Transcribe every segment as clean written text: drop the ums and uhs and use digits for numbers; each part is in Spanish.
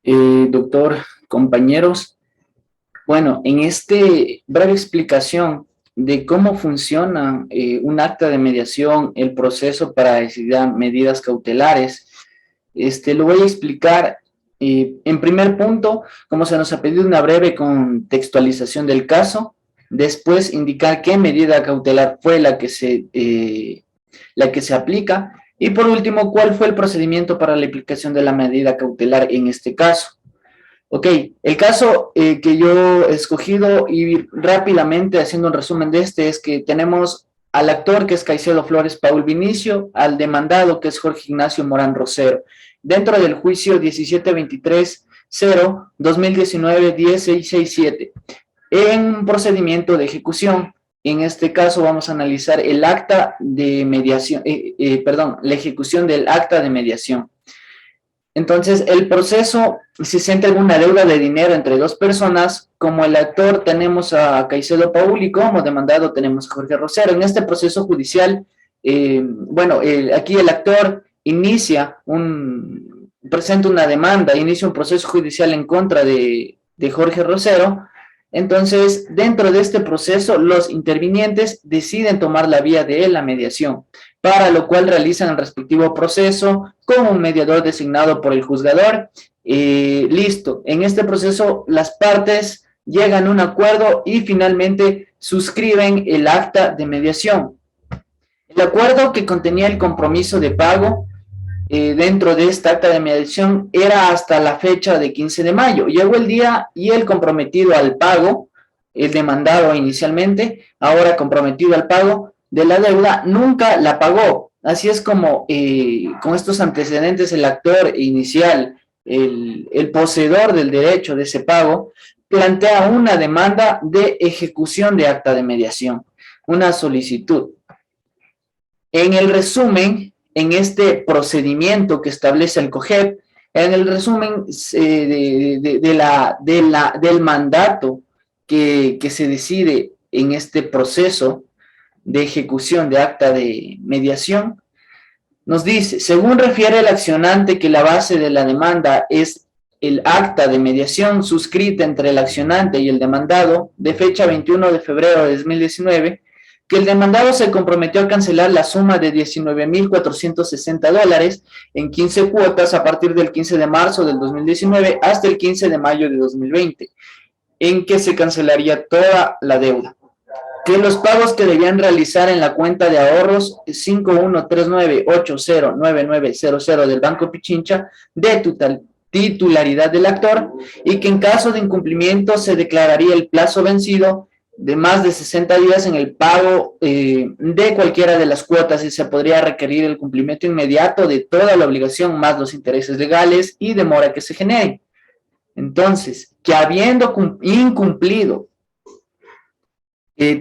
Doctor, compañeros. Bueno, en esta breve explicación de cómo funciona un acta de mediación, el proceso para decidir medidas cautelares, lo voy a explicar en primer punto, como se nos ha pedido una breve contextualización del caso, después indicar qué medida cautelar fue la que se aplica, y por último, cuál fue el procedimiento para la aplicación de la medida cautelar en este caso. Ok, el caso que yo he escogido y rápidamente haciendo un resumen de es que tenemos al actor que es Caicedo Flores Paul Vinicio, al demandado que es Jorge Ignacio Morán Rosero, dentro del juicio 1723-0-2019-1067, en un procedimiento de ejecución. En este caso vamos a analizar el acta de mediación, la ejecución del acta de mediación. Entonces, el proceso se centra en una deuda de dinero entre dos personas. Como el actor tenemos a Caicedo Paul y como demandado tenemos a Jorge Rosero. En este proceso judicial, aquí el actor presenta una demanda, inicia un proceso judicial en contra de Jorge Rosero. Entonces, dentro de este proceso, los intervinientes deciden tomar la vía de la mediación, para lo cual realizan el respectivo proceso con un mediador designado por el juzgador. Listo, en este proceso las partes llegan a un acuerdo y finalmente suscriben el acta de mediación. El acuerdo, que contenía el compromiso de pago dentro de esta acta de mediación, era hasta la fecha de 15 de mayo. Llegó el día y el comprometido al pago, el demandado inicialmente, ahora comprometido al pago de la deuda, nunca la pagó. Así es como con estos antecedentes el actor inicial, el poseedor del derecho de ese pago, plantea una demanda de ejecución de acta de mediación, una solicitud. En el resumen, en este procedimiento que establece el COGEP, en el resumen del mandato que se decide en este proceso de ejecución de acta de mediación, nos dice: según refiere el accionante que la base de la demanda es el acta de mediación suscrita entre el accionante y el demandado de fecha 21 de febrero de 2019, que el demandado se comprometió a cancelar la suma de $19,460 en 15 cuotas a partir del 15 de marzo del 2019 hasta el 15 de mayo de 2020, en que se cancelaría toda la deuda. Que los pagos que debían realizar en la cuenta de ahorros 5139809900 del Banco Pichincha de titularidad del actor, y que en caso de incumplimiento se declararía el plazo vencido de más de 60 días en el pago de cualquiera de las cuotas, y se podría requerir el cumplimiento inmediato de toda la obligación más los intereses legales y demora que se genere. Entonces, que habiendo incumplido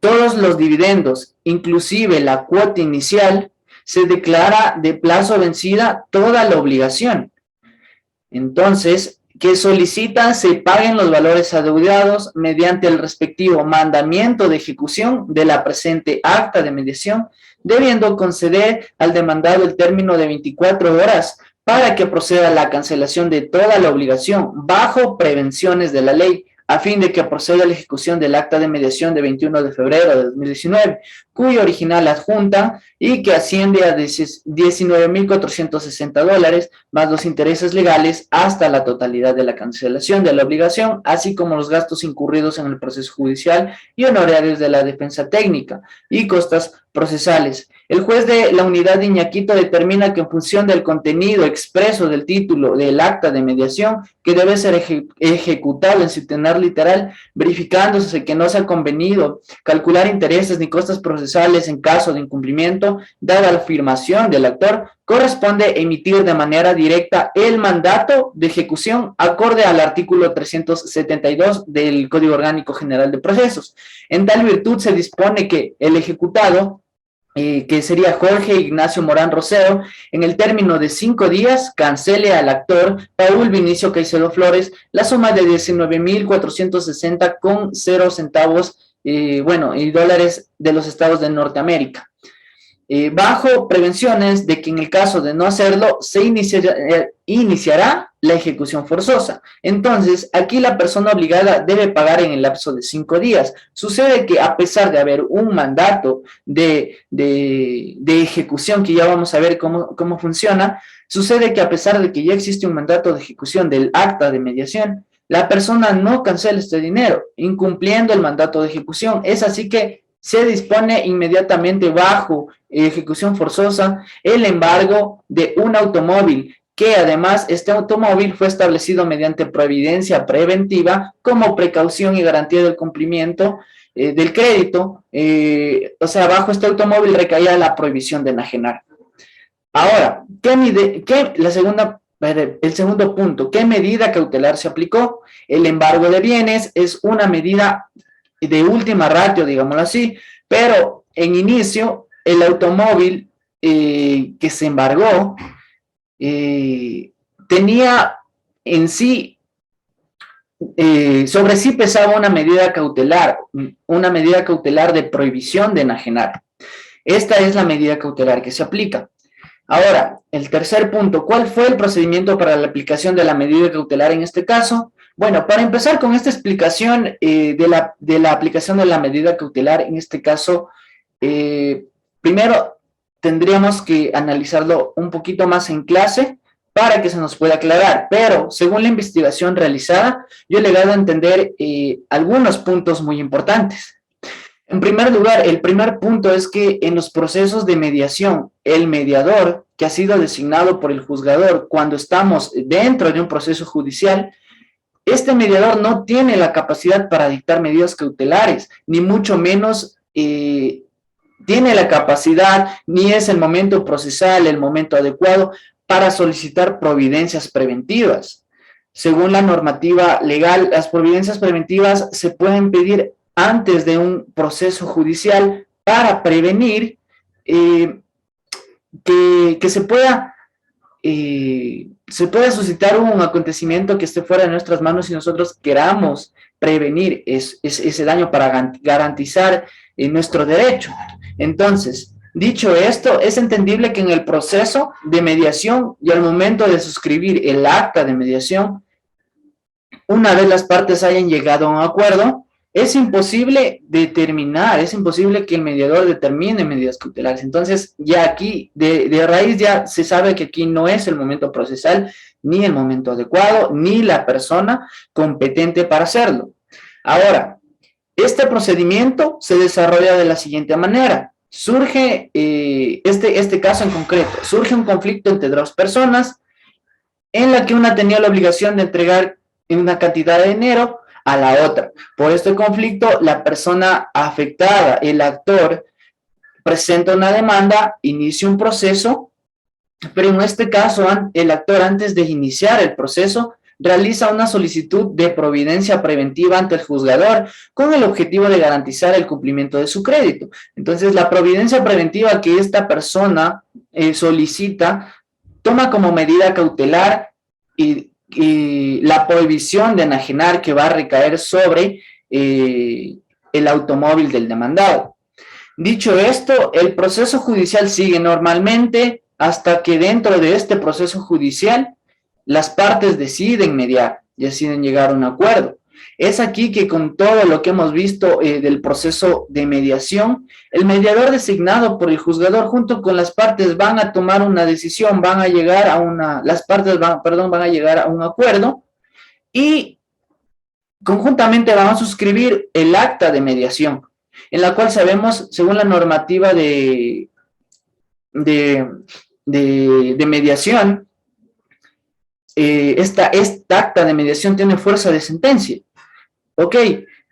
todos los dividendos, inclusive la cuota inicial, se declara de plazo vencida toda la obligación. Entonces, que solicita se paguen los valores adeudados mediante el respectivo mandamiento de ejecución de la presente acta de mediación, debiendo conceder al demandado el término de 24 horas para que proceda a la cancelación de toda la obligación bajo prevenciones de la ley, a fin de que proceda a la ejecución del acta de mediación de 21 de febrero de 2019, cuyo original adjunta y que asciende a $19,460 más los intereses legales hasta la totalidad de la cancelación de la obligación, así como los gastos incurridos en el proceso judicial y honorarios de la defensa técnica y costas procesales. El juez de la unidad de Iñaquito determina que en función del contenido expreso del título del acta de mediación, que debe ser ejecutado en su tener literal, verificándose que no se ha convenido calcular intereses ni costas procesales en caso de incumplimiento, dada la afirmación del actor, corresponde emitir de manera directa el mandato de ejecución acorde al artículo 372 del Código Orgánico General de Procesos. En tal virtud se dispone que el ejecutado, que sería Jorge Ignacio Morán Rosero, en el término de 5 días, cancele al actor Paul Vinicio Caicedo Flores la suma de $19,460,00 y dólares de los Estados de Norteamérica. bajo prevenciones de que en el caso de no hacerlo, se iniciará la ejecución forzosa. Entonces, aquí la persona obligada debe pagar en el lapso de 5 días. Sucede que a pesar de haber un mandato de ejecución, que ya vamos a ver cómo funciona, sucede que a pesar de que ya existe un mandato de ejecución del acta de mediación, la persona no cancela este dinero, incumpliendo el mandato de ejecución. Es así que se dispone inmediatamente bajo ejecución forzosa el embargo de un automóvil, que además este automóvil fue establecido mediante providencia preventiva como precaución y garantía del cumplimiento del crédito. O sea, bajo este automóvil recaía la prohibición de enajenar. Ahora, el segundo punto, ¿qué medida cautelar se aplicó? El embargo de bienes es una medida de última ratio, digámoslo así, pero en inicio el automóvil que se embargó tenía en sí, sobre sí pesaba una medida cautelar de prohibición de enajenar. Esta es la medida cautelar que se aplica. Ahora, el tercer punto, ¿cuál fue el procedimiento para la aplicación de la medida cautelar en este caso? Bueno, para empezar con esta explicación de la aplicación de la medida cautelar, en este caso, primero tendríamos que analizarlo un poquito más en clase para que se nos pueda aclarar, pero según la investigación realizada, yo he llegado a entender algunos puntos muy importantes. En primer lugar, el primer punto es que en los procesos de mediación, el mediador que ha sido designado por el juzgador cuando estamos dentro de un proceso judicial, este mediador no tiene la capacidad para dictar medidas cautelares, ni mucho menos tiene la capacidad, ni es el momento procesal, el momento adecuado para solicitar providencias preventivas. Según la normativa legal, las providencias preventivas se pueden pedir antes de un proceso judicial para prevenir que se pueda suscitar un acontecimiento que esté fuera de nuestras manos y nosotros queramos prevenir ese daño para garantizar nuestro derecho. Entonces, dicho esto, es entendible que en el proceso de mediación y al momento de suscribir el acta de mediación, una vez las partes hayan llegado a un acuerdo, es imposible que el mediador determine medidas cautelares. Entonces, ya aquí, de raíz ya se sabe que aquí no es el momento procesal, ni el momento adecuado, ni la persona competente para hacerlo. Ahora, este procedimiento se desarrolla de la siguiente manera. Surge, este caso en concreto, surge un conflicto entre dos personas en la que una tenía la obligación de entregar una cantidad de dinero a la otra. Por este conflicto, la persona afectada, el actor, presenta una demanda, inicia un proceso, pero en este caso, el actor, antes de iniciar el proceso, realiza una solicitud de providencia preventiva ante el juzgador con el objetivo de garantizar el cumplimiento de su crédito. Entonces, la providencia preventiva que esta persona solicita toma como medida cautelar y la prohibición de enajenar que va a recaer sobre el automóvil del demandado. Dicho esto, el proceso judicial sigue normalmente hasta que dentro de este proceso judicial las partes deciden mediar, deciden llegar a un acuerdo. Es aquí que con todo lo que hemos visto del proceso de mediación, el mediador designado por el juzgador junto con las partes van a tomar una decisión, van a llegar a un acuerdo y conjuntamente van a suscribir el acta de mediación, en la cual sabemos, según la normativa de mediación, esta acta de mediación tiene fuerza de sentencia. Ok,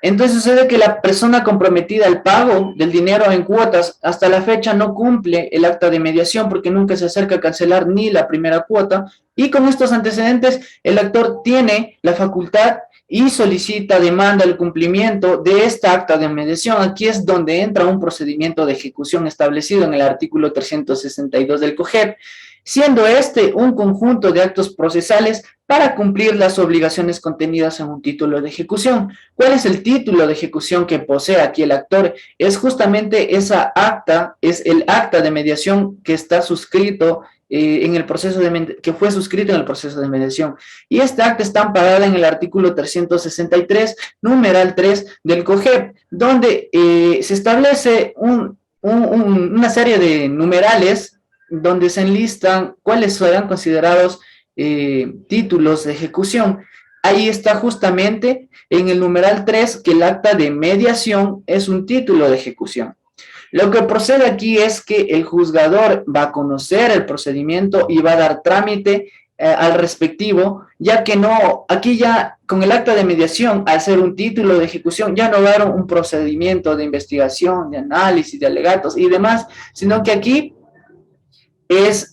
entonces sucede que la persona comprometida al pago del dinero en cuotas hasta la fecha no cumple el acta de mediación porque nunca se acerca a cancelar ni la primera cuota, y con estos antecedentes el actor tiene la facultad y solicita, demanda el cumplimiento de esta acta de mediación. Aquí es donde entra un procedimiento de ejecución establecido en el artículo 362 del COGEP, siendo este un conjunto de actos procesales para cumplir las obligaciones contenidas en un título de ejecución. ¿Cuál es el título de ejecución que posee aquí el actor? Es justamente esa acta, es el acta de mediación que está suscrito en el proceso que fue suscrito en el proceso de mediación. Y esta acta está amparada en el artículo 363, numeral 3 del COGEP, donde se establece una serie de numerales donde se enlistan cuáles serán considerados títulos de ejecución. Ahí está justamente en el numeral 3 que el acta de mediación es un título de ejecución. Lo que procede aquí es que el juzgador va a conocer el procedimiento y va a dar trámite al respectivo, ya que no, aquí ya con el acta de mediación, al ser un título de ejecución, ya no va a dar un procedimiento de investigación, de análisis, de alegatos y demás, sino que aquí es,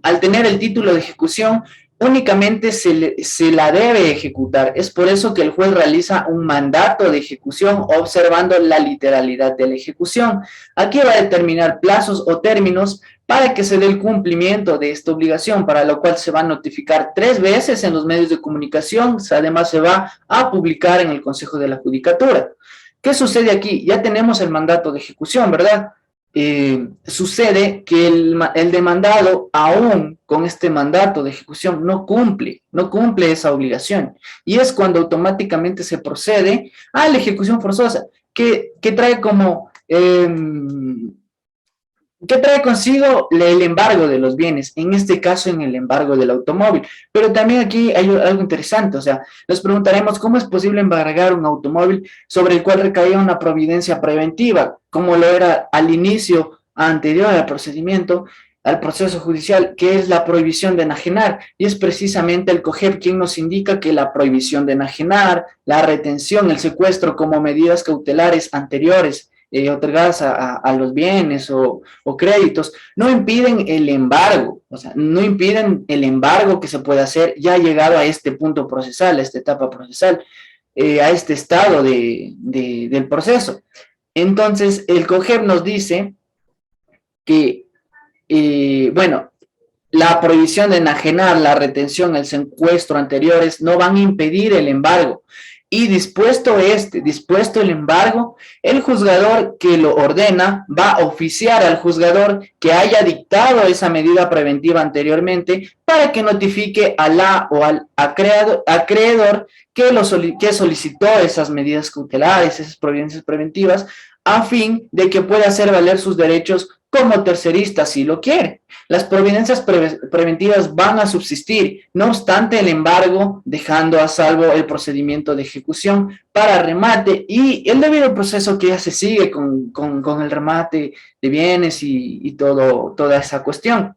al tener el título de ejecución, únicamente se la debe ejecutar. Es por eso que el juez realiza un mandato de ejecución observando la literalidad de la ejecución. Aquí va a determinar plazos o términos para que se dé el cumplimiento de esta obligación, para lo cual se va a notificar 3 veces en los medios de comunicación, además se va a publicar en el Consejo de la Judicatura. ¿Qué sucede aquí? Ya tenemos el mandato de ejecución, ¿verdad? Sucede que el demandado, aún con este mandato de ejecución, no cumple esa obligación. Y es cuando automáticamente se procede a la ejecución forzosa, que trae como... ¿qué trae consigo? El embargo de los bienes, en este caso en el embargo del automóvil. Pero también aquí hay algo interesante, o sea, nos preguntaremos cómo es posible embargar un automóvil sobre el cual recaía una providencia preventiva, como lo era al inicio anterior al procedimiento, al proceso judicial, que es la prohibición de enajenar, y es precisamente el COGEP quien nos indica que la prohibición de enajenar, la retención, el secuestro como medidas cautelares anteriores otorgadas a los bienes o créditos, no impiden el embargo, o sea, no impiden el embargo que se puede hacer ya llegado a este punto procesal, a esta etapa procesal, a este estado del proceso. Entonces, el COGEP nos dice que, bueno, la prohibición de enajenar, la retención, el secuestro anteriores no van a impedir el embargo. Y dispuesto el embargo, el juzgador que lo ordena va a oficiar al juzgador que haya dictado esa medida preventiva anteriormente para que notifique a la o al acreedor que solicitó esas medidas cautelares, esas providencias preventivas, a fin de que pueda hacer valer sus derechos como tercerista si lo quiere. Las providencias preventivas van a subsistir, no obstante el embargo, dejando a salvo el procedimiento de ejecución para remate y el debido proceso que ya se sigue con el remate de bienes y toda esa cuestión.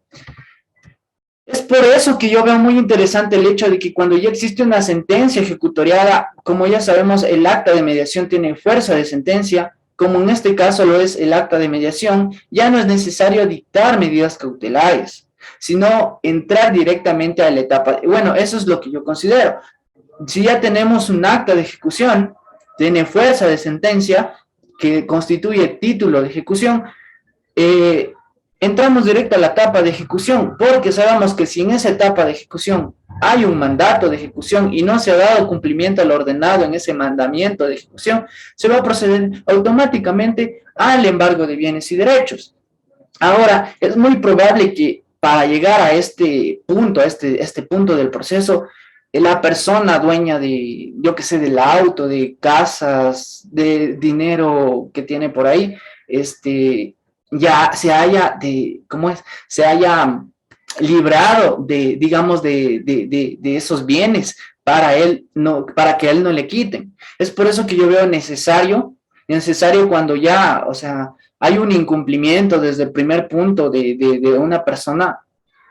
Es por eso que yo veo muy interesante el hecho de que cuando ya existe una sentencia ejecutoriada, como ya sabemos, el acta de mediación tiene fuerza de sentencia, como en este caso lo es el acta de mediación, ya no es necesario dictar medidas cautelares, sino entrar directamente a la etapa. Bueno, eso es lo que yo considero. Si ya tenemos un acta de ejecución, tiene fuerza de sentencia, que constituye título de ejecución, entramos directo a la etapa de ejecución, porque sabemos que si en esa etapa de ejecución hay un mandato de ejecución y no se ha dado cumplimiento al ordenado en ese mandamiento de ejecución, se va a proceder automáticamente al embargo de bienes y derechos. Ahora, es muy probable que para llegar a este punto, a este punto del proceso, la persona dueña de, yo que sé, del auto, de casas, de dinero que tiene por ahí, ya se haya, se haya librado de, digamos, de esos bienes para que a él no le quiten. Es por eso que yo veo necesario cuando ya, o sea, hay un incumplimiento desde el primer punto de una persona,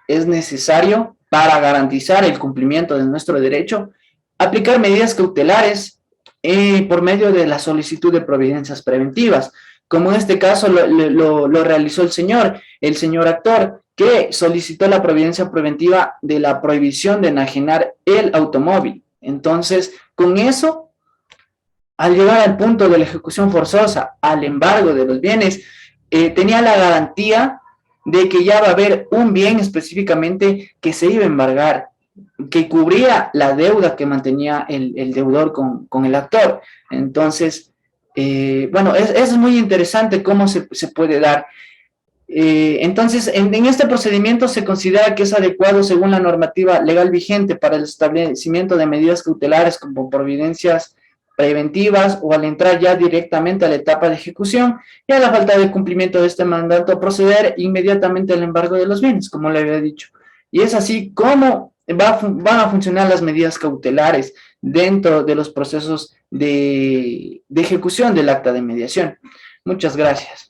es necesario para garantizar el cumplimiento de nuestro derecho, aplicar medidas cautelares por medio de la solicitud de providencias preventivas, como en este caso lo realizó el señor actor, que solicitó la providencia preventiva de la prohibición de enajenar el automóvil. Entonces, con eso, al llegar al punto de la ejecución forzosa, al embargo de los bienes, tenía la garantía de que ya va a haber un bien específicamente que se iba a embargar. que cubría la deuda que mantenía el deudor con el actor. Entonces, bueno, es muy interesante cómo se puede dar. Entonces, en este procedimiento se considera que es adecuado según la normativa legal vigente para el establecimiento de medidas cautelares como providencias preventivas o al entrar ya directamente a la etapa de ejecución y a la falta de cumplimiento de este mandato proceder inmediatamente al embargo de los bienes, como le había dicho. Y es así como van a funcionar las medidas cautelares dentro de los procesos de ejecución del acta de mediación. Muchas gracias.